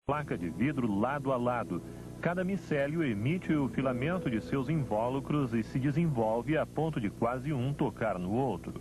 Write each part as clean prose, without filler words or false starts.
placa de vidro lado a lado. Cada micélio emite o filamento de seus invólucros e se desenvolve a ponto de quase um tocar no outro.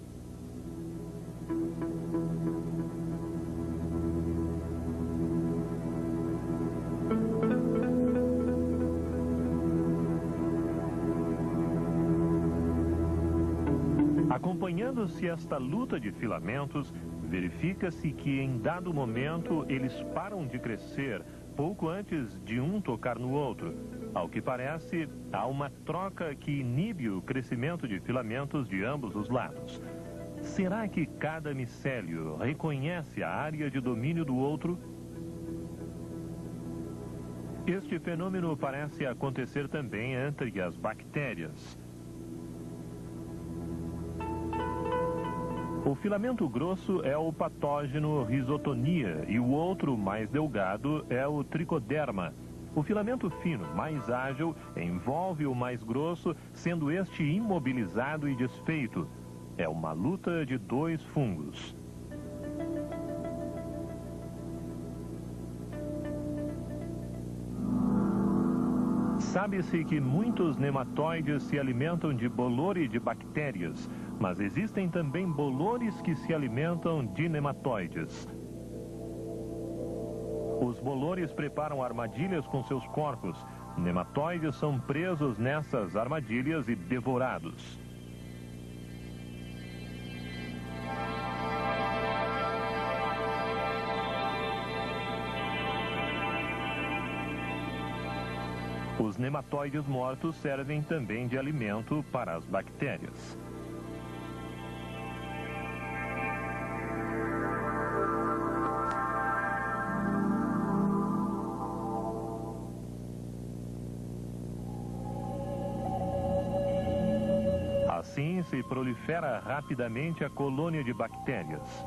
Acompanhando-se esta luta de filamentos, verifica-se que em dado momento eles param de crescer pouco antes de um tocar no outro. Ao que parece, há uma troca que inibe o crescimento de filamentos de ambos os lados. Será que cada micélio reconhece a área de domínio do outro? Este fenômeno parece acontecer também entre as bactérias. O filamento grosso é o patógeno Rhizotonia e o outro, mais delgado, é o Tricoderma. O filamento fino, mais ágil, envolve o mais grosso, sendo este imobilizado e desfeito. É uma luta de dois fungos. Sabe-se que muitos nematóides se alimentam de bolor de bactérias, mas existem também bolores que se alimentam de nematóides. Os bolores preparam armadilhas com seus corpos. Nematóides são presos nessas armadilhas e devorados. Os nematóides mortos servem também de alimento para as bactérias. Assim se prolifera rapidamente a colônia de bactérias.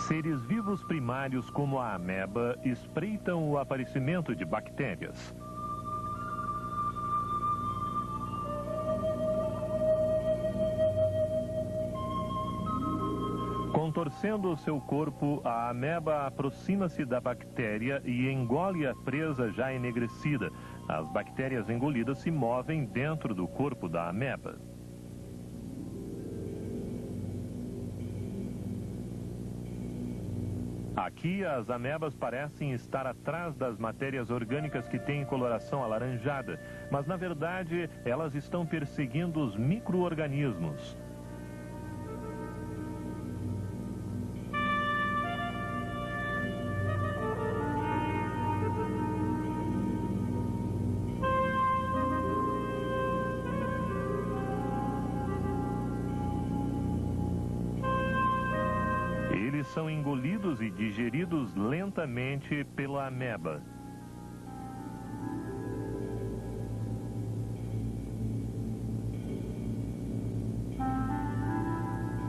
Seres vivos primários como a ameba espreitam o aparecimento de bactérias. Contorcendo o seu corpo, a ameba aproxima-se da bactéria e engole a presa já enegrecida. As bactérias engolidas se movem dentro do corpo da ameba. Aqui, as amebas parecem estar atrás das matérias orgânicas que têm coloração alaranjada, mas, na verdade, elas estão perseguindo os micro-organismos. Eles são engolidos e digeridos lentamente pela ameba.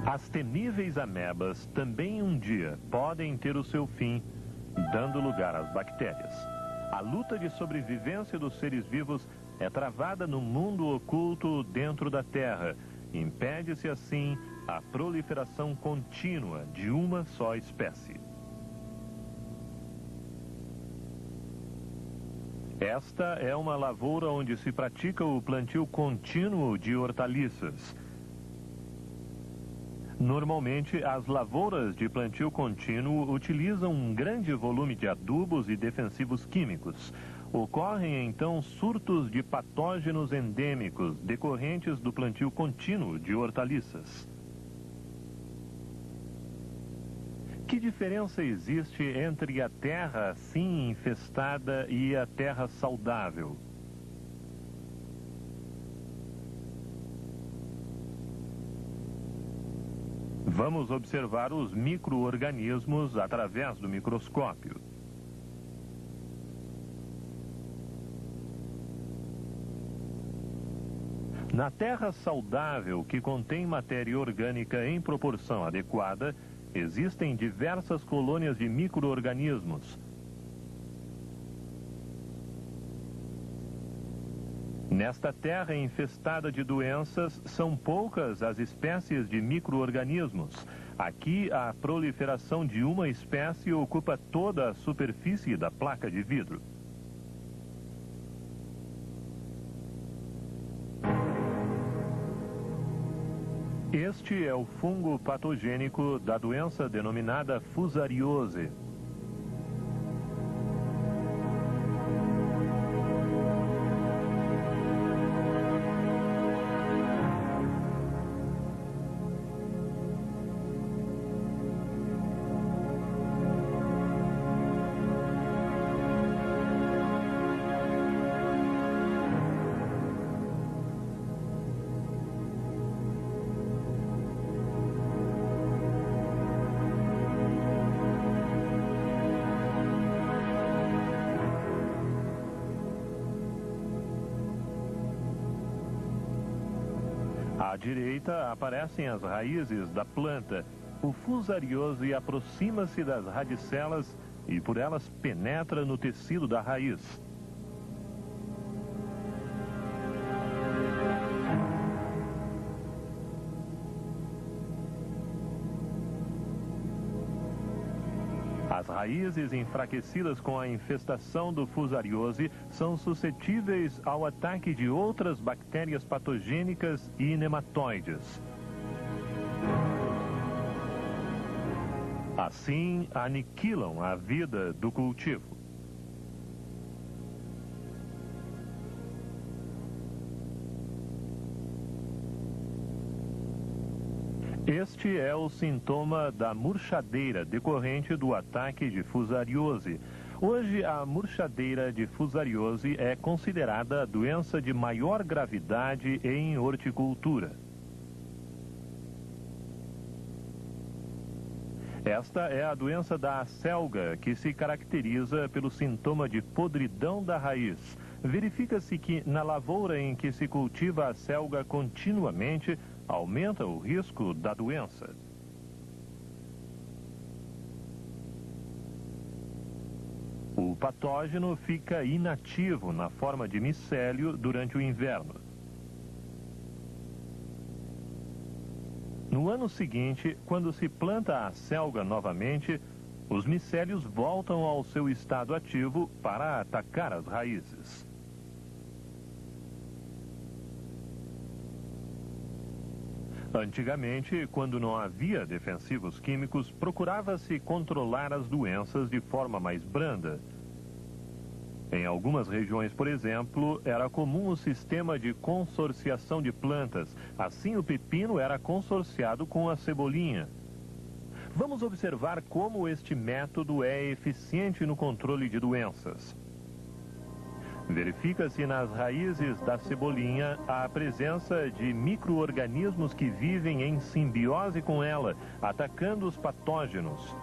As temíveis amebas também um dia podem ter o seu fim, dando lugar às bactérias. A luta de sobrevivência dos seres vivos é travada no mundo oculto dentro da Terra. Impede-se assim a proliferação contínua de uma só espécie. Esta é uma lavoura onde se pratica o plantio contínuo de hortaliças. Normalmente, as lavouras de plantio contínuo utilizam um grande volume de adubos e defensivos químicos. Ocorrem, então, surtos de patógenos endêmicos decorrentes do plantio contínuo de hortaliças. Que diferença existe entre a terra assim infestada e a terra saudável? Vamos observar os micro-organismos através do microscópio. Na terra saudável, que contém matéria orgânica em proporção adequada, existem diversas colônias de micro-organismos. Nesta terra infestada de doenças, são poucas as espécies de micro-organismos. Aqui, a proliferação de uma espécie ocupa toda a superfície da placa de vidro. Este é o fungo patogênico da doença denominada fusariose. À direita aparecem as raízes da planta. O fusariose aproxima-se das radicelas e por elas penetra no tecido da raiz. As raízes enfraquecidas com a infestação do fusariose são suscetíveis ao ataque de outras bactérias patogênicas e nematóides. Assim, aniquilam a vida do cultivo. Este é o sintoma da murchadeira decorrente do ataque de fusariose. Hoje, a murchadeira de fusariose é considerada a doença de maior gravidade em horticultura. Esta é a doença da acelga, que se caracteriza pelo sintoma de podridão da raiz. Verifica-se que na lavoura em que se cultiva a acelga continuamente, aumenta o risco da doença. O patógeno fica inativo na forma de micélio durante o inverno. No ano seguinte, quando se planta a acelga novamente, os micélios voltam ao seu estado ativo para atacar as raízes. Antigamente, quando não havia defensivos químicos, procurava-se controlar as doenças de forma mais branda. Em algumas regiões, por exemplo, era comum o sistema de consorciação de plantas. Assim, o pepino era consorciado com a cebolinha. Vamos observar como este método é eficiente no controle de doenças. Verifica-se nas raízes da cebolinha a presença de micro-organismos que vivem em simbiose com ela, atacando os patógenos.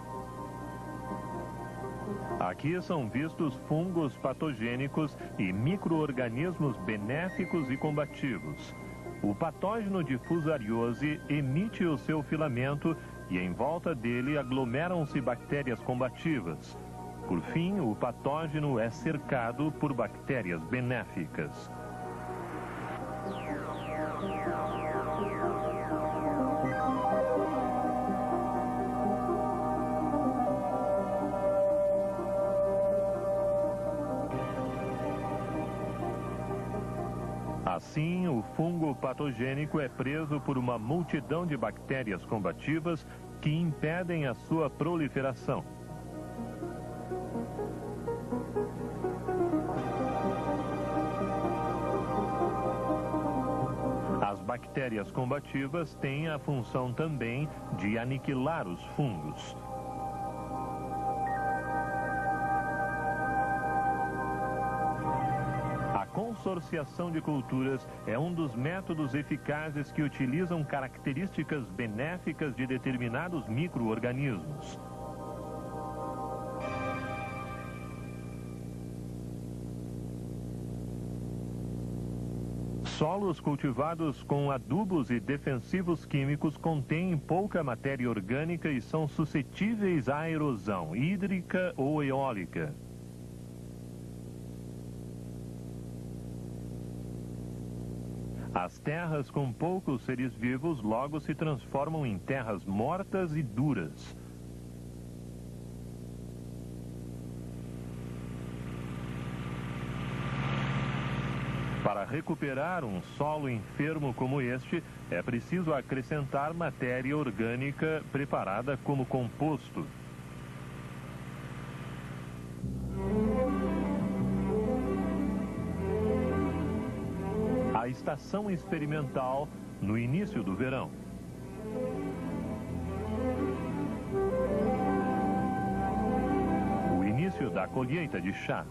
Aqui são vistos fungos patogênicos e micro-organismos benéficos e combativos. O patógeno de fusariose emite o seu filamento e em volta dele aglomeram-se bactérias combativas. Por fim, o patógeno é cercado por bactérias benéficas. Assim, o fungo patogênico é preso por uma multidão de bactérias combativas que impedem a sua proliferação. As bactérias combativas têm a função também de aniquilar os fungos. A consorciação de culturas é um dos métodos eficazes que utilizam características benéficas de determinados micro-organismos. Solos cultivados com adubos e defensivos químicos contêm pouca matéria orgânica e são suscetíveis à erosão hídrica ou eólica. As terras com poucos seres vivos logo se transformam em terras mortas e duras. Para recuperar um solo enfermo como este, é preciso acrescentar matéria orgânica preparada como composto. A estação experimental no início do verão. O início da colheita de chá.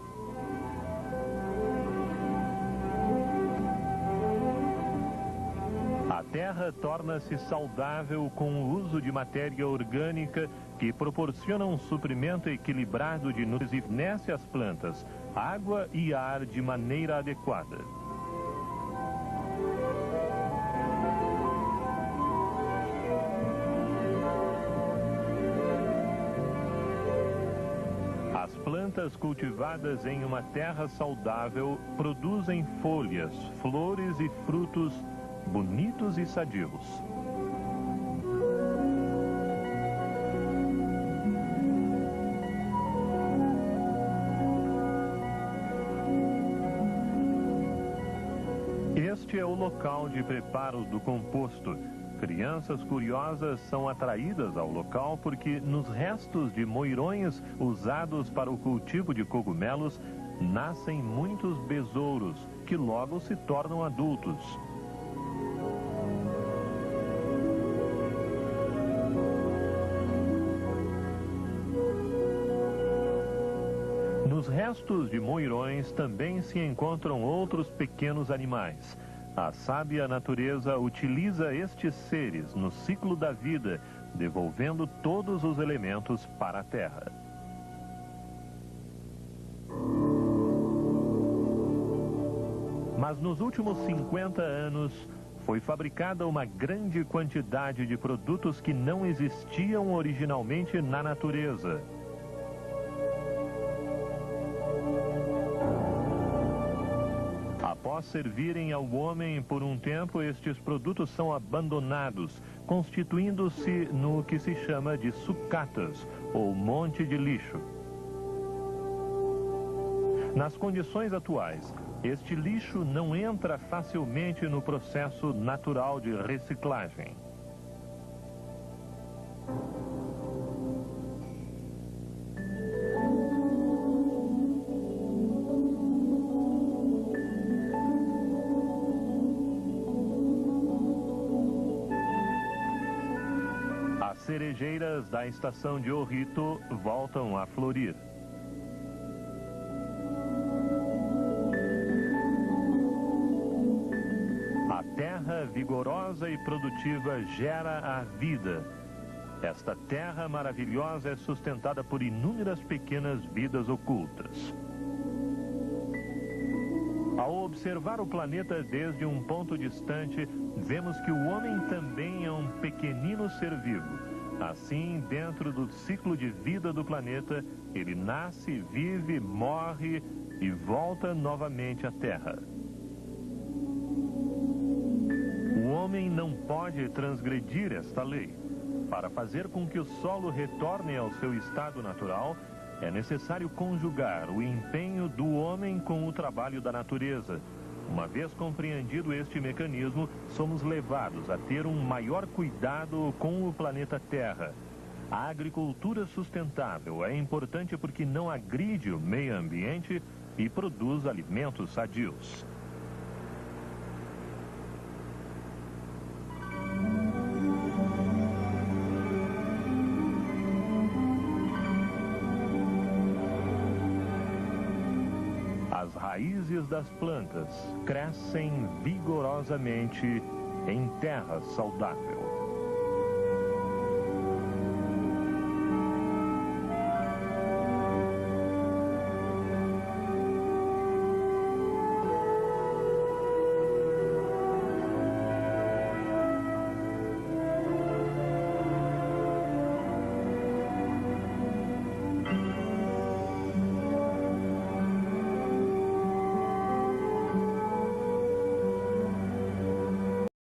A terra torna-se saudável com o uso de matéria orgânica que proporciona um suprimento equilibrado de nutrientes e fornece às plantas água e ar de maneira adequada. As plantas cultivadas em uma terra saudável produzem folhas, flores e frutos bonitos e sadios. Este é o local de preparo do composto. Crianças curiosas são atraídas ao local porque nos restos de moirões usados para o cultivo de cogumelos nascem muitos besouros que logo se tornam adultos. Nos restos de moirões também se encontram outros pequenos animais. A sábia natureza utiliza estes seres no ciclo da vida, devolvendo todos os elementos para a terra. Mas nos últimos 50 anos, foi fabricada uma grande quantidade de produtos que não existiam originalmente na natureza. Após servirem ao homem por um tempo, estes produtos são abandonados, constituindo-se no que se chama de sucatas, ou monte de lixo. Nas condições atuais, este lixo não entra facilmente no processo natural de reciclagem. As cerejeiras da estação de Ojito voltam a florir. A terra vigorosa e produtiva gera a vida. Esta terra maravilhosa é sustentada por inúmeras pequenas vidas ocultas. Ao observar o planeta desde um ponto distante, vemos que o homem também é um pequenino ser vivo. Assim, dentro do ciclo de vida do planeta, ele nasce, vive, morre e volta novamente à Terra. O homem não pode transgredir esta lei. Para fazer com que o solo retorne ao seu estado natural, é necessário conjugar o empenho do homem com o trabalho da natureza. Uma vez compreendido este mecanismo, somos levados a ter um maior cuidado com o planeta Terra. A agricultura sustentável é importante porque não agride o meio ambiente e produz alimentos sadios. As raízes das plantas crescem vigorosamente em terra saudável.